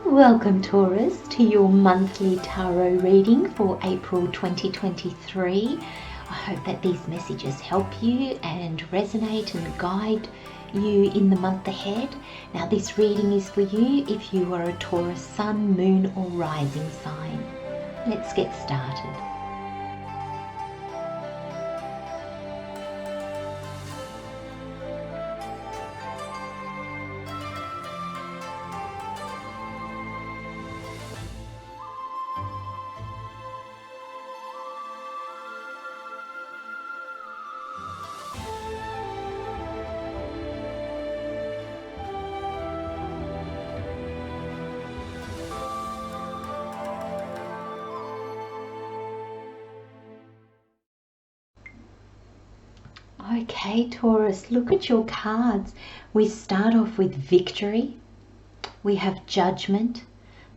Welcome Taurus to your monthly tarot reading for April 2023. I hope that these messages help you and resonate and guide you in the month ahead. Now this reading is for you if you are a Taurus sun, moon or rising sign. Let's get started. Okay, Taurus, look at your cards. We start off with victory. We have judgment,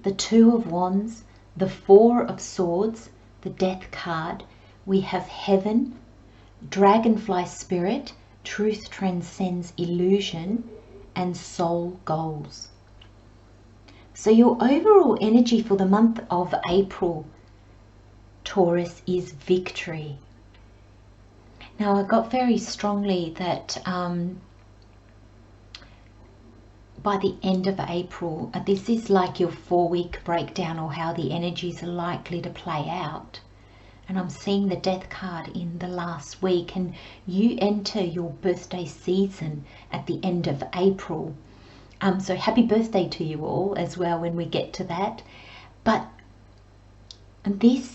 the Two of Wands, the Four of Swords, the Death card. We have heaven, dragonfly spirit, truth transcends illusion, and soul goals. So your overall energy for the month of April, Taurus, is victory. Now I got very strongly that by the end of April, this is like your 4-week breakdown or how the energies are likely to play out. And I'm seeing the Death card in the last week, and you enter your birthday season at the end of April. So happy birthday to you all as well when we get to that. But this,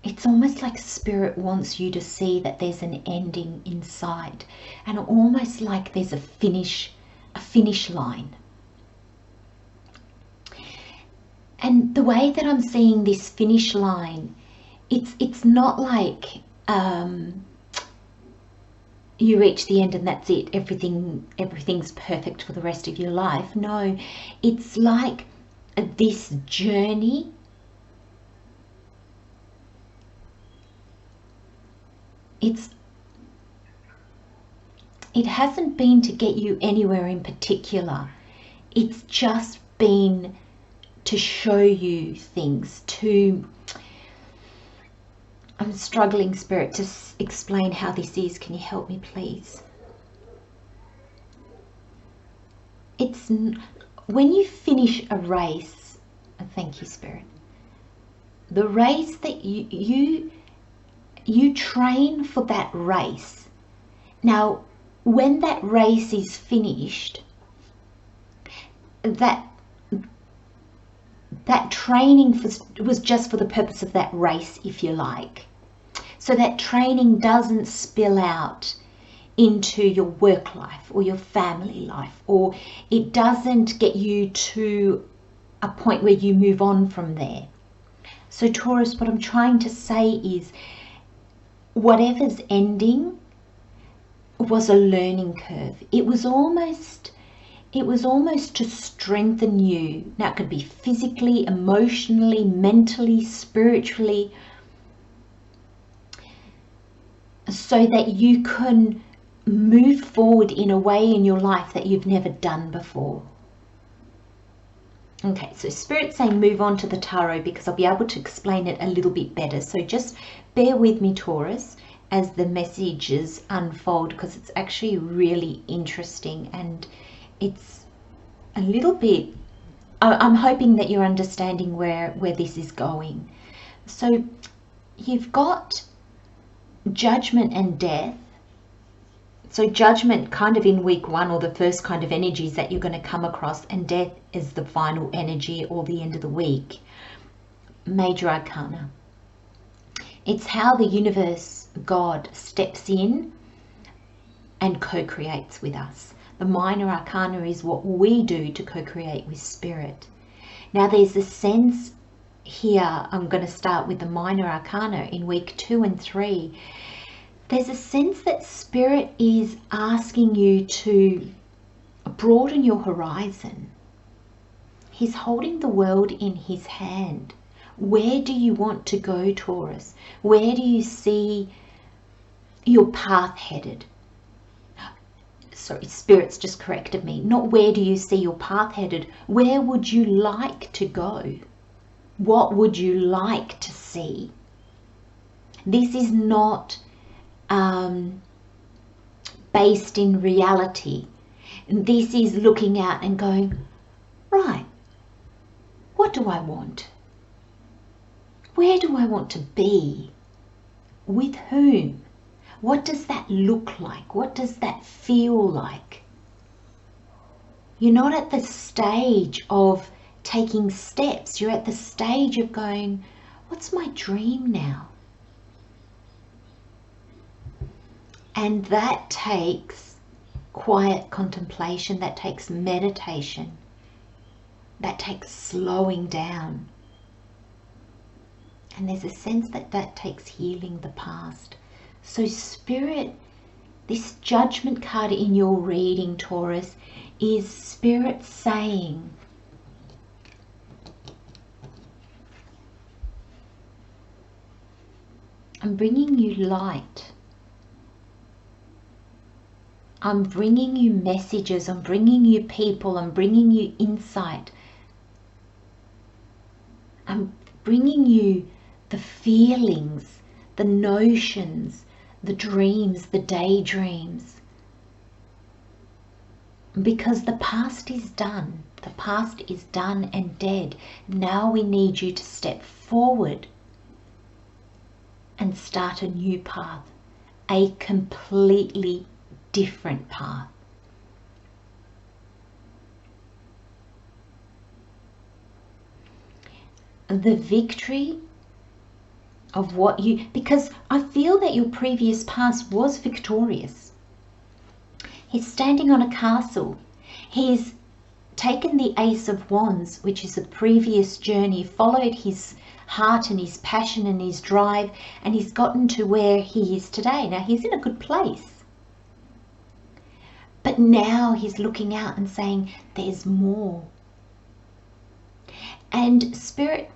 it's almost like Spirit wants you to see that there's an ending in sight, and almost like there's a finish line. And the way that I'm seeing this finish line, it's not like you reach the end and that's it, everything's perfect for the rest of your life. No, it's like this journey it hasn't been to get you anywhere in particular. It's just been to show you things, I'm struggling, Spirit, to explain how this is. Can you help me, please? It's when you finish a race, thank you, Spirit, the race that you train for that race. Now, when that race is finished, that training was just for the purpose of that race, if you like. So that training doesn't spill out into your work life or your family life, or it doesn't get you to a point where you move on from there. So Taurus, what I'm trying to say is, whatever's ending was a learning curve. It was almost to strengthen you. Now it could be physically, emotionally, mentally, spiritually, so that you can move forward in a way in your life that you've never done before. Okay, so Spirit's saying move on to the tarot because I'll be able to explain it a little bit better. So just bear with me, Taurus, as the messages unfold, because it's actually really interesting and it's a little bit, I'm hoping that you're understanding where this is going. So you've got judgment and death. So judgment kind of in week 1, or the first kind of energies that you're going to come across, and death is the final energy or the end of the week. Major arcana. It's how the universe, God, steps in and co-creates with us. The minor arcana is what we do to co-create with Spirit. Now there's a sense here, I'm going to start with the minor arcana in week 2 and 3. There's a sense that Spirit is asking you to broaden your horizon. He's holding the world in his hand. Where do you want to go, Taurus? Where do you see your path headed? sorry, Spirit's just corrected me, not where do you see your path headed, where would you like to go? What would you like to see? This is not based in reality. This is looking out and going, right, what do I want? Where do I want to be? With whom? What does that look like? What does that feel like? You're not at the stage of taking steps. You're at the stage of going, what's my dream now? And that takes quiet contemplation, that takes meditation, that takes slowing down. And there's a sense that that takes healing the past. So Spirit, this judgment card in your reading, Taurus, is Spirit saying, I'm bringing you light. I'm bringing you messages. I'm bringing you people. I'm bringing you insight. I'm bringing you the feelings, the notions, the dreams, the daydreams. Because the past is done. The past is done and dead. Now we need you to step forward and start a new path, a completely different path. The victory of what you, because I feel that your previous past was victorious. He's standing on a castle. He's taken the Ace of Wands, which is a previous journey, followed his heart and his passion and his drive, and he's gotten to where he is today. Now he's in a good place. But now he's looking out and saying, there's more. And Spirit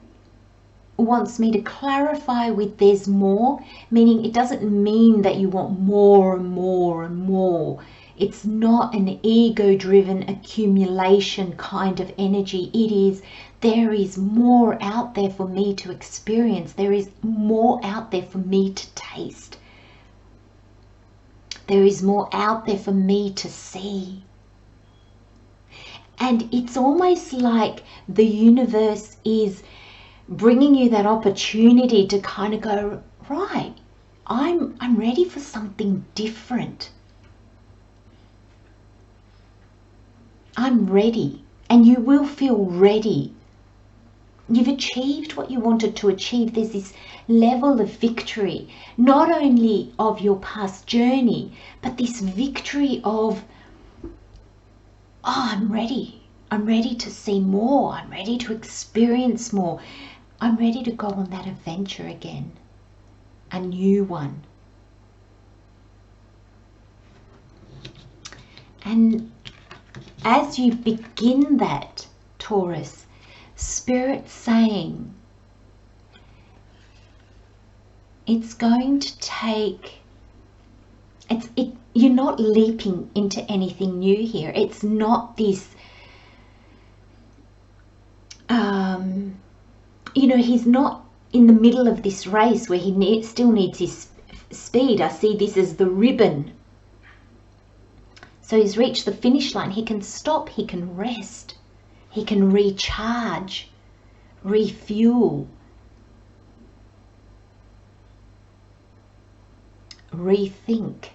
wants me to clarify with there's more, meaning it doesn't mean that you want more and more and more. It's not an ego-driven accumulation kind of energy. It is, there is more out there for me to experience. There is more out there for me to taste. There is more out there for me to see. And it's almost like the universe is bringing you that opportunity to kind of go, right, I'm ready for something different. I'm ready, and you will feel ready. You've achieved what you wanted to achieve. There's this level of victory, not only of your past journey, but this victory of, oh, I'm ready. I'm ready to see more. I'm ready to experience more. I'm ready to go on that adventure again, a new one. And as you begin that, Taurus, Spirit saying, it's going to take, you're not leaping into anything new here. It's not this, he's not in the middle of this race where he still needs his speed. I see this as the ribbon. So he's reached the finish line. He can stop, he can rest, he can recharge, refuel, rethink.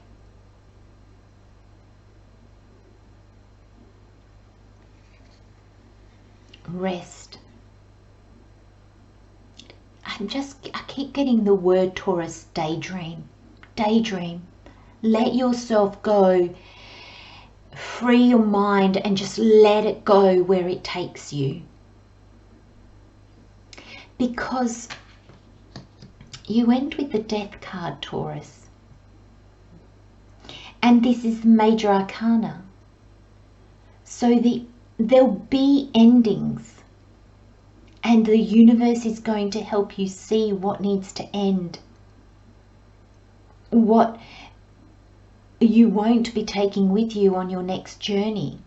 Rest. I keep getting the word, Taurus, daydream. Daydream. Let yourself go. Free your mind and just let it go where it takes you. Because you end with the Death card, Taurus. And this is the major arcana. So there'll be endings. And the universe is going to help you see what needs to end. you won't be taking with you on your next journey.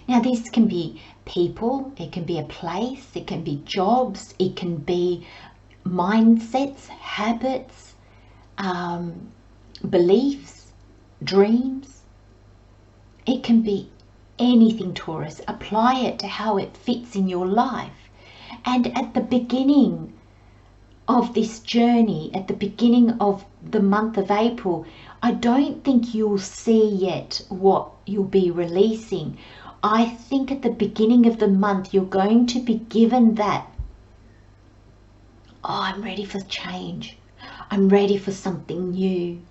Now, this can be people, it can be a place, it can be jobs, it can be mindsets, habits, beliefs, dreams. It can be anything, Taurus. Apply it to how it fits in your life. And at the beginning of this journey, at the beginning of the month of April, I don't think you'll see yet what you'll be releasing. I think at the beginning of the month, you're going to be given that, oh, I'm ready for change. I'm ready for something new.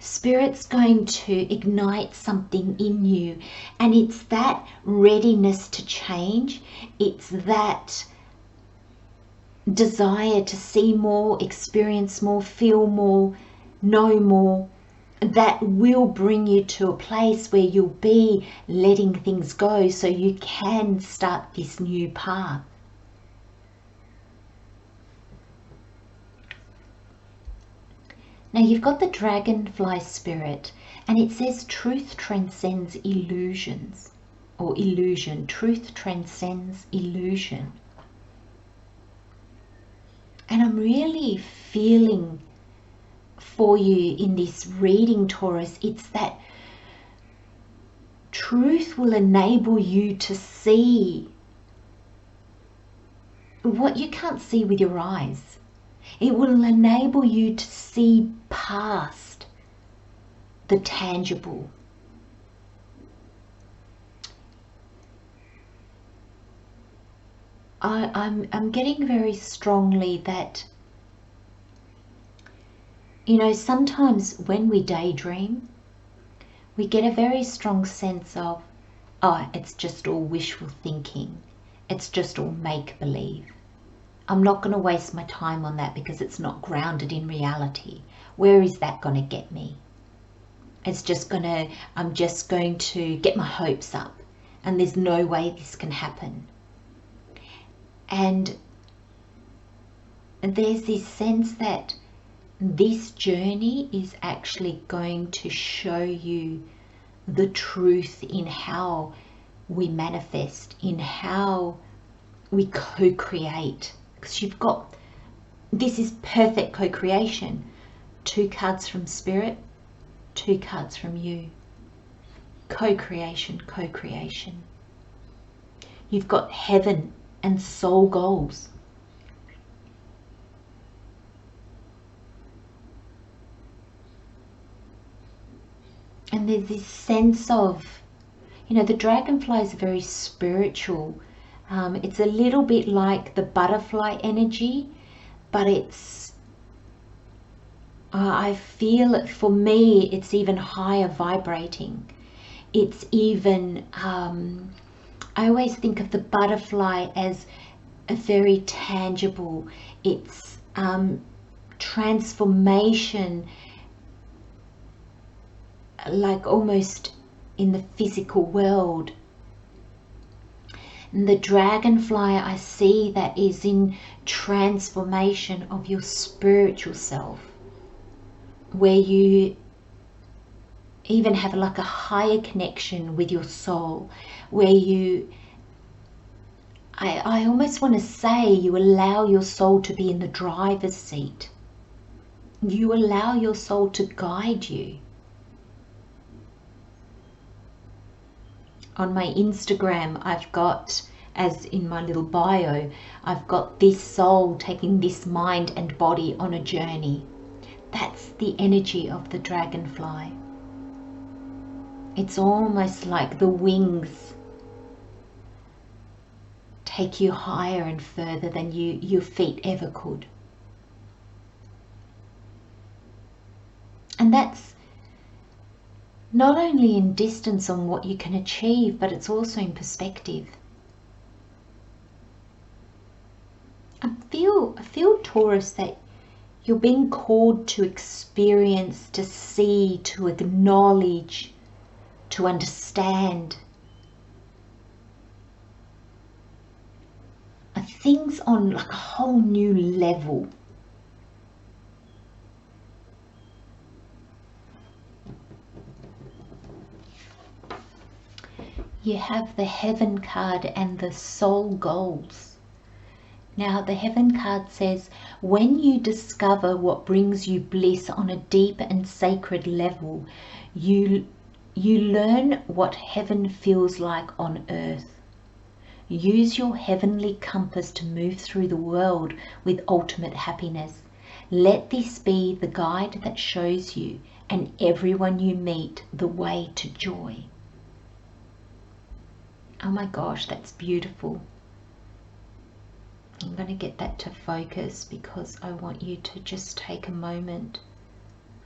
Spirit's going to ignite something in you. And it's that readiness to change. It's that desire to see more, experience more, feel more, know more, that will bring you to a place where you'll be letting things go so you can start this new path. Now you've got the dragonfly spirit, and it says truth transcends illusions, or illusion. Truth transcends illusion. And I'm really feeling for you in this reading, Taurus, it's that truth will enable you to see what you can't see with your eyes. It will enable you to see past the tangible. I'm getting very strongly that, you know, sometimes when we daydream, we get a very strong sense of, oh, it's just all wishful thinking. It's just all make-believe. I'm not going to waste my time on that because it's not grounded in reality. Where is that going to get me? It's just going to, I'm just going to get my hopes up, and there's no way this can happen. And there's this sense that this journey is actually going to show you the truth in how we manifest, in how we co-create. Because you've got, this is perfect co-creation. 2 cards from Spirit, 2 cards from you. Co-creation, co-creation. You've got heaven and soul goals. And there's this sense of, you know, the dragonfly is very spiritual. It's a little bit like the butterfly energy, but it's, I feel for me, it's even higher vibrating. It's even, I always think of the butterfly as a very tangible, it's transformation, like almost in the physical world. And the dragonfly, I see that is in transformation of your spiritual self, where you even have like a higher connection with your soul, where you, I almost want to say, you allow your soul to be in the driver's seat. You allow your soul to guide you. On my Instagram, I've got, as in my little bio, I've got this soul taking this mind and body on a journey. That's the energy of the dragonfly. It's almost like the wings take you higher and further than your feet ever could. And that's not only in distance on what you can achieve, but it's also in perspective. I feel, Taurus, that you're being called to experience, to see, to acknowledge, to understand things on like a whole new level. you have the Heaven card and the Soul Goals. Now the Heaven card says, when you discover what brings you bliss on a deep and sacred level, you learn what heaven feels like on earth. Use your heavenly compass to move through the world with ultimate happiness. Let this be the guide that shows you and everyone you meet the way to joy. Oh my gosh, that's beautiful. I'm going to get that to focus because I want you to just take a moment.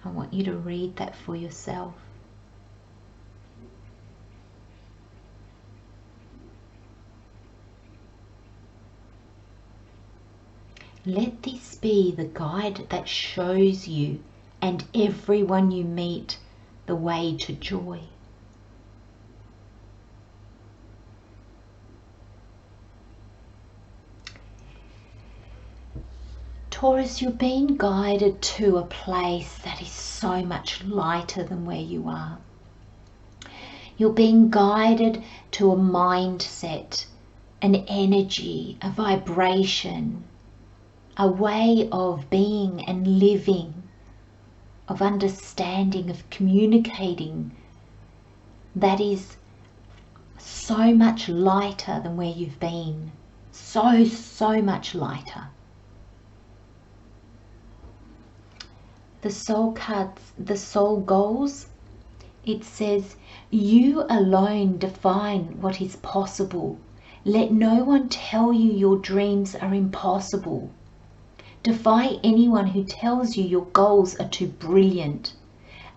I want you to read that for yourself. Let this be the guide that shows you and everyone you meet the way to joy. Taurus, you're being guided to a place that is so much lighter than where you are. You're being guided to a mindset, an energy, a vibration, a way of being and living, of understanding, of communicating, that is so much lighter than where you've been. So much lighter. The soul cards, the soul goals, it says, you alone define what is possible. Let no one tell you your dreams are impossible. Defy anyone who tells you your goals are too brilliant.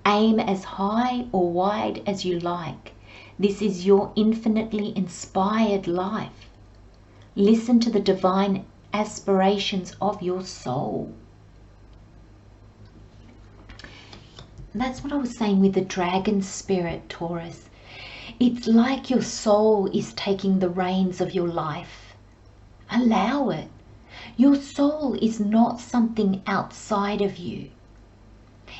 Aim as high or wide as you like. This is your infinitely inspired life. Listen to the divine aspirations of your soul. That's what I was saying with the dragon spirit, Taurus. It's like your soul is taking the reins of your life. Allow it. Your soul is not something outside of you.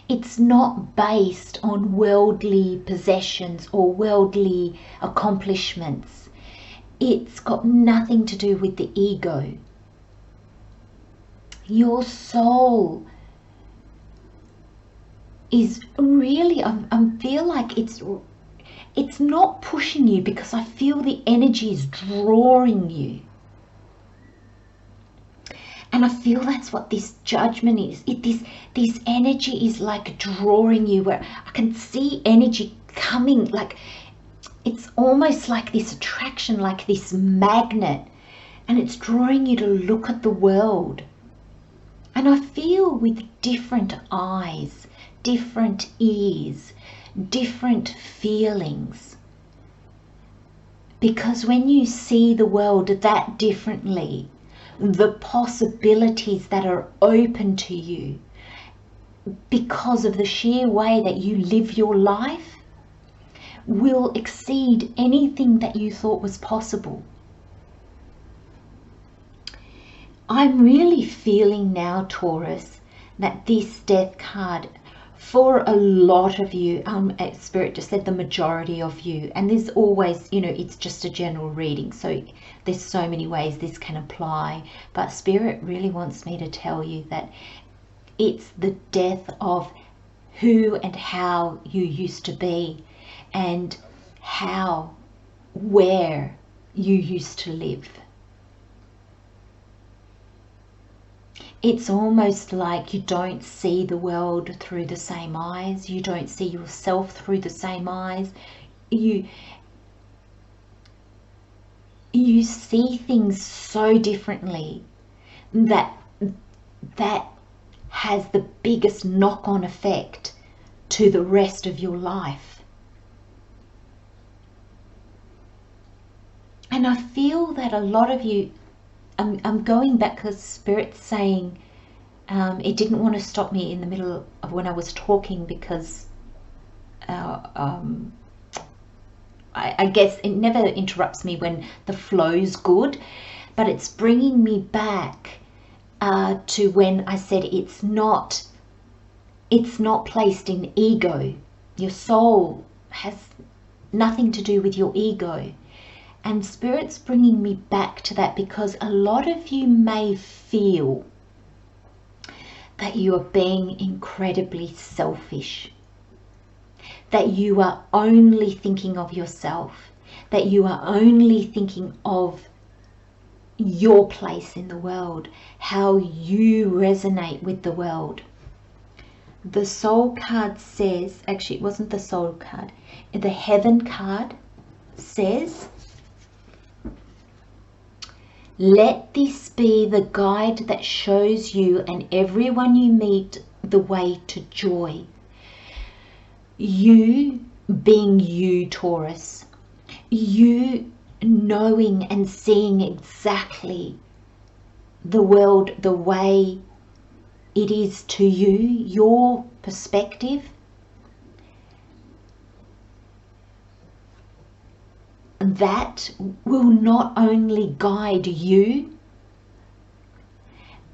It's not based on worldly possessions or worldly accomplishments. It's got nothing to do with the ego. Your soul is really, I feel like it's not pushing you, because I feel the energy is drawing you. And I feel that's what this judgment is. This energy is like drawing you, where I can see energy coming, like it's almost like this attraction, like this magnet, and it's drawing you to look at the world. And I feel with different eyes, different ears, different feelings. Because when you see the world that differently, the possibilities that are open to you because of the sheer way that you live your life will exceed anything that you thought was possible. I'm really feeling now, Taurus, that this death card, for a lot of you, Spirit just said the majority of you, and there's always, it's just a general reading, so there's so many ways this can apply, but Spirit really wants me to tell you that it's the death of who and how you used to be, and where you used to live. It's almost like you don't see the world through the same eyes. You don't see yourself through the same eyes. You see things so differently that has the biggest knock-on effect to the rest of your life. And I feel that a lot of you, I'm going back because Spirit's saying it didn't want to stop me in the middle of when I was talking, because I guess it never interrupts me when the flow's good, but it's bringing me back to when I said it's not placed in ego. Your soul has nothing to do with your ego. And Spirit's bringing me back to that because a lot of you may feel that you are being incredibly selfish, that you are only thinking of yourself, that you are only thinking of your place in the world, how you resonate with the world. The soul card says, actually it wasn't the soul card, the heaven card says, let this be the guide that shows you and everyone you meet the way to joy. You being you, Taurus, you knowing and seeing exactly the world the way it is to you, your perspective, that will not only guide you,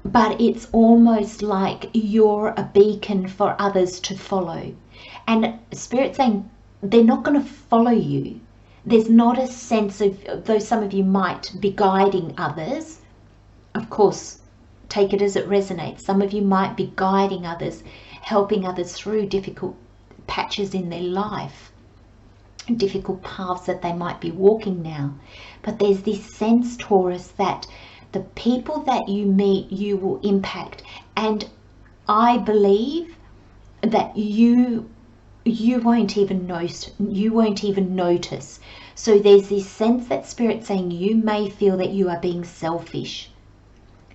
but it's almost like you're a beacon for others to follow. And Spirit saying they're not going to follow you. There's not a sense of, though some of you might be guiding others, of course, take it as it resonates. Some of you might be guiding others, helping others through difficult patches in their life, difficult paths that they might be walking now. But there's this sense, Taurus, that the people that you meet, you will impact. And I believe that you won't even notice. So there's this sense that Spirit's saying you may feel that you are being selfish.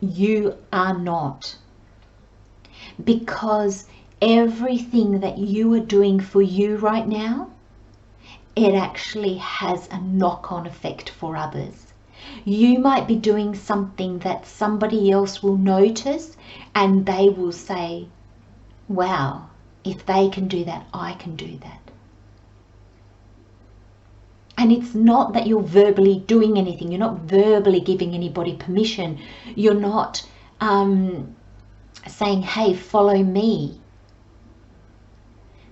You are not. Because everything that you are doing for you right now, it actually has a knock-on effect for others. You might be doing something that somebody else will notice and they will say, wow, if they can do that, I can do that. And it's not that you're verbally doing anything. You're not verbally giving anybody permission. You're not saying, hey, follow me.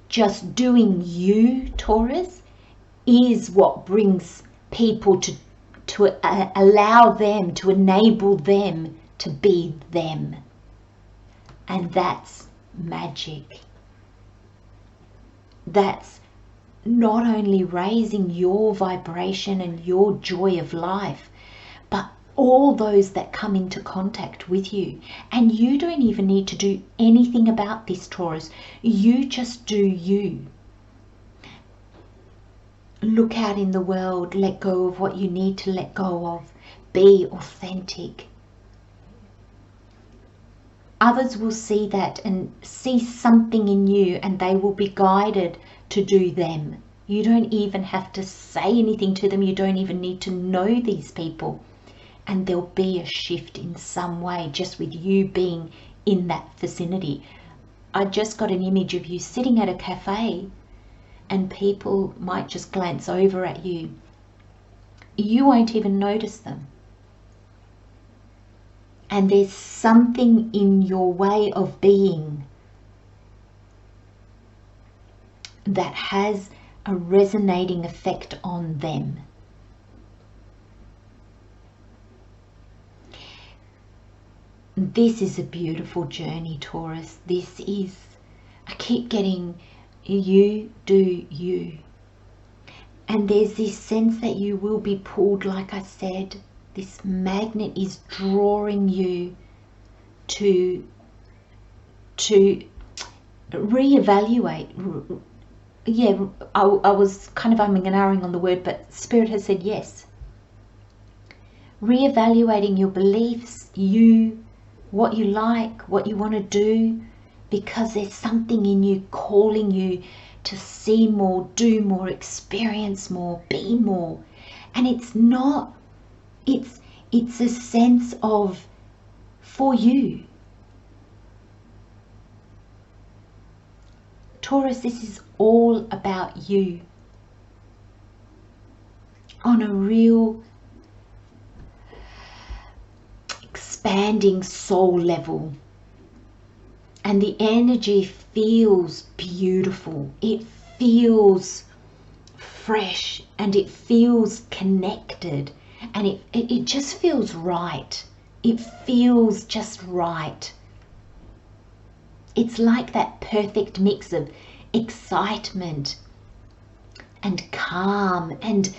Just doing you, Taurus, is what brings people to allow them, to enable them to be them. And that's magic. That's not only raising your vibration and your joy of life, but all those that come into contact with you. And you don't even need to do anything about this, Taurus. You just do you. Look out in the world, let go of what you need to let go of. Be authentic. Others will see that and see something in you, and they will be guided to do them. You don't even have to say anything to them. You don't even need to know these people. And there'll be a shift in some way just with you being in that vicinity. I just got an image of you sitting at a cafe and people might just glance over at you. You won't even notice them. And there's something in your way of being that has a resonating effect on them. This is a beautiful journey, Taurus. This is, I keep getting, you do you. And there's this sense that you will be pulled, like I said. This magnet is drawing you to reevaluate. Yeah, I was kind of umming and ahhing on the word, but Spirit has said yes. Reevaluating your beliefs, what you like, what you want to do, because there's something in you calling you to see more, do more, experience more, be more. And it's not, it's a sense of for you. Taurus, this is all about you on a real expanding soul level. And the energy feels beautiful. It feels fresh and it feels connected, and it just feels right. It feels just right. It's like that perfect mix of excitement and calm and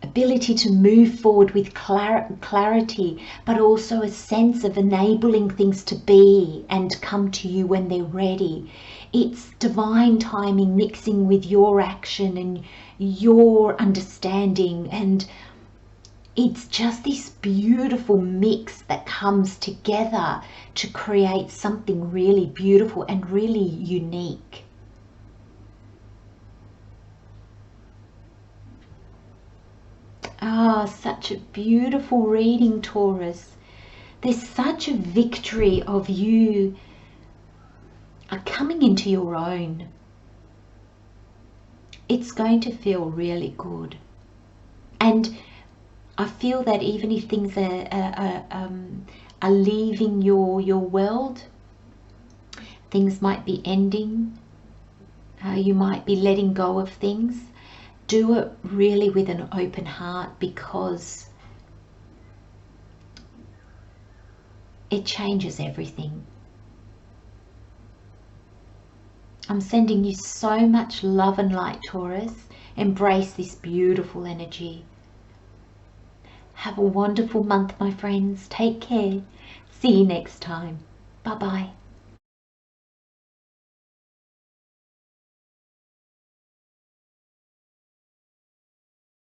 ability to move forward with clarity, but also a sense of enabling things to be and come to you when they're ready. It's divine timing mixing with your action and your understanding, and it's just this beautiful mix that comes together to create something really beautiful and really unique. Ah, such a beautiful reading, Taurus. There's such a victory of you are coming into your own. It's going to feel really good. And I feel that even if things are leaving your world, things might be ending, you might be letting go of things. Do it really with an open heart, because it changes everything. I'm sending you so much love and light, Taurus. Embrace this beautiful energy. Have a wonderful month, my friends. Take care. See you next time. Bye-bye.